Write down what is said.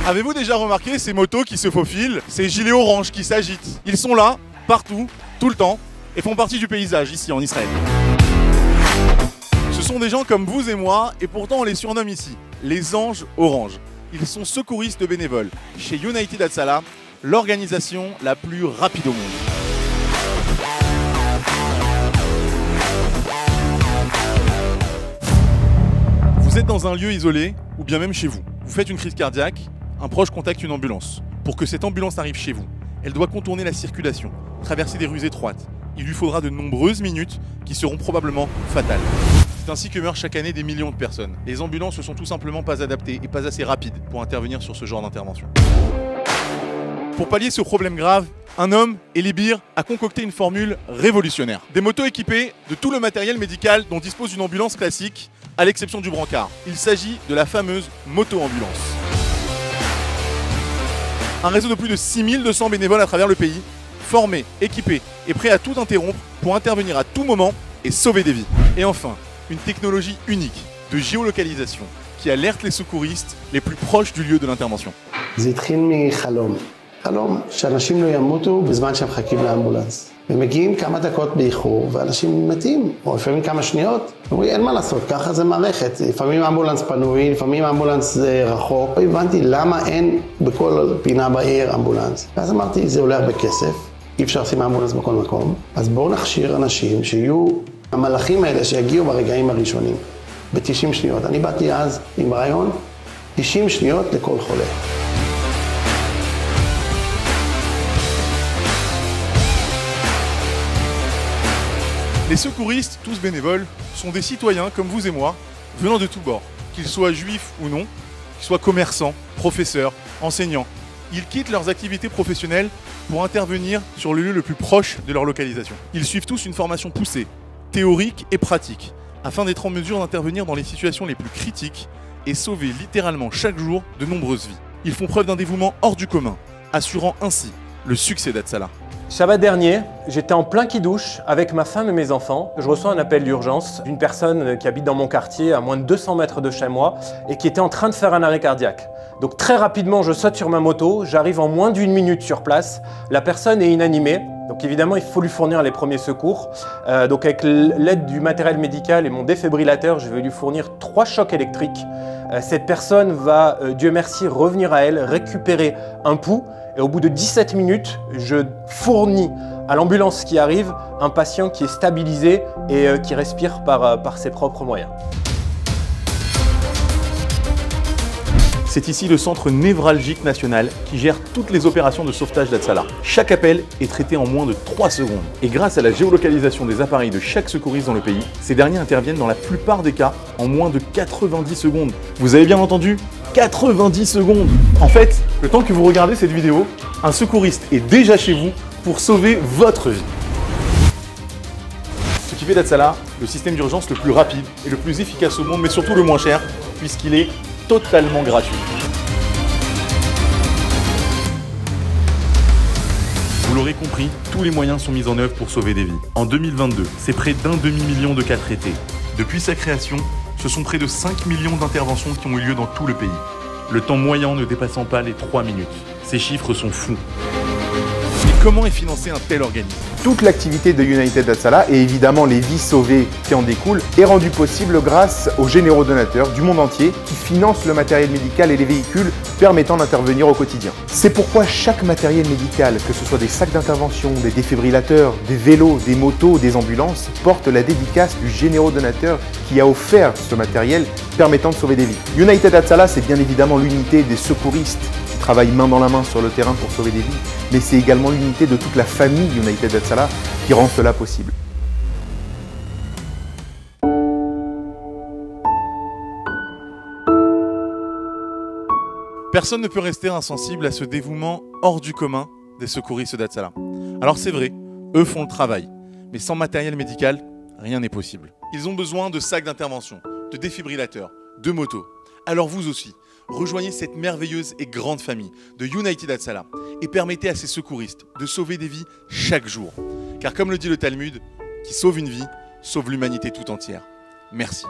Avez-vous déjà remarqué ces motos qui se faufilent, ces gilets orange qui s'agitent? Ils sont là, partout, tout le temps, et font partie du paysage ici en Israël. Ce sont des gens comme vous et moi, et pourtant on les surnomme ici les anges orange. Ils sont secouristes bénévoles chez United Hatzalah, l'organisation la plus rapide au monde. Vous êtes dans un lieu isolé, ou bien même chez vous. Vous faites une crise cardiaque, un proche contacte une ambulance. Pour que cette ambulance arrive chez vous, elle doit contourner la circulation, traverser des rues étroites. Il lui faudra de nombreuses minutes qui seront probablement fatales. C'est ainsi que meurent chaque année des millions de personnes. Les ambulances ne sont tout simplement pas adaptées et pas assez rapides pour intervenir sur ce genre d'intervention. Pour pallier ce problème grave, un homme, Eli Bir, a concocté une formule révolutionnaire. Des motos équipées de tout le matériel médical dont dispose une ambulance classique, à l'exception du brancard. Il s'agit de la fameuse moto-ambulance. Un réseau de plus de 6200 bénévoles à travers le pays, formés, équipés et prêts à tout interrompre pour intervenir à tout moment et sauver des vies. Et enfin, une technologie unique de géolocalisation qui alerte les secouristes les plus proches du lieu de l'intervention. זה התחיל מחלום. חלום שאנשים לא ימותו בזמן שהם מחכים לאמבולנס. ומגיעים כמה דקות באיחור, ואנשים מתים, או לפעמים כמה שניות. אומרים, אין מה לעשות, ככה זה מערכת. לפעמים אמבולנס פנוי, לפעמים אמבולנס רחוק. הבנתי למה אין בכל פינה בעיר אמבולנס. ואז אמרתי, זה עולה הרבה כסף, אי אפשר לשים אמבולנס בכל מקום. אז בואו נכשיר אנשים שיהיו המלאכים האלה שיגיעו ברגעים הראשונים. ב-90 שניות. אני באתי אז עם רעיון, 90 שניות לכל חולה. Les secouristes, tous bénévoles, sont des citoyens comme vous et moi, venant de tous bords. Qu'ils soient juifs ou non, qu'ils soient commerçants, professeurs, enseignants. Ils quittent leurs activités professionnelles pour intervenir sur le lieu le plus proche de leur localisation. Ils suivent tous une formation poussée, théorique et pratique, afin d'être en mesure d'intervenir dans les situations les plus critiques et sauver littéralement chaque jour de nombreuses vies. Ils font preuve d'un dévouement hors du commun, assurant ainsi le succès d'Hatzalah. Shabbat dernier, j'étais en plein kidouche avec ma femme et mes enfants. Je reçois un appel d'urgence d'une personne qui habite dans mon quartier à moins de 200 mètres de chez moi et qui était en train de faire un arrêt cardiaque. Donc très rapidement, je saute sur ma moto, j'arrive en moins d'1 minute sur place. La personne est inanimée, donc évidemment il faut lui fournir les premiers secours. Donc avec l'aide du matériel médical et mon défibrillateur, je vais lui fournir 3 chocs électriques. Cette personne va, Dieu merci, revenir à elle, récupérer un pouls. Et au bout de 17 minutes, je fournis à l'ambulance qui arrive un patient qui est stabilisé et qui respire par ses propres moyens. C'est ici le centre névralgique national qui gère toutes les opérations de sauvetage d'Hatzalah. Chaque appel est traité en moins de 3 secondes. Et grâce à la géolocalisation des appareils de chaque secouriste dans le pays, ces derniers interviennent dans la plupart des cas en moins de 90 secondes. Vous avez bien entendu ? 90 secondes! En fait, le temps que vous regardez cette vidéo, un secouriste est déjà chez vous pour sauver votre vie. Ce qui fait d'Hatzalah le système d'urgence le plus rapide et le plus efficace au monde, mais surtout le moins cher, puisqu'il est totalement gratuit. Vous l'aurez compris, tous les moyens sont mis en œuvre pour sauver des vies. En 2022, c'est près d'1 demi-million de cas traités. Depuis sa création, ce sont près de 5 millions d'interventions qui ont eu lieu dans tout le pays. Le temps moyen ne dépassant pas les 3 minutes. Ces chiffres sont fous. Mais comment est financé un tel organisme? Toute l'activité de United Hatzalah et évidemment les vies sauvées qui en découlent est rendue possible grâce aux généreux donateurs du monde entier qui financent le matériel médical et les véhicules permettant d'intervenir au quotidien. C'est pourquoi chaque matériel médical, que ce soit des sacs d'intervention, des défibrillateurs, des vélos, des motos, des ambulances, porte la dédicace du généreux donateur qui a offert ce matériel permettant de sauver des vies. United Hatzalah, c'est bien évidemment l'unité des secouristes qui travaillent main dans la main sur le terrain pour sauver des vies, mais c'est également l'unité de toute la famille United Hatzalah qui rend cela possible. Personne ne peut rester insensible à ce dévouement hors du commun des secouristes d'Hatzalah. Alors c'est vrai, eux font le travail, mais sans matériel médical, rien n'est possible. Ils ont besoin de sacs d'intervention, de défibrillateurs, de motos. Alors vous aussi, rejoignez cette merveilleuse et grande famille de United Hatzalah et permettez à ces secouristes de sauver des vies chaque jour. Car comme le dit le Talmud, qui sauve une vie, sauve l'humanité tout entière. Merci.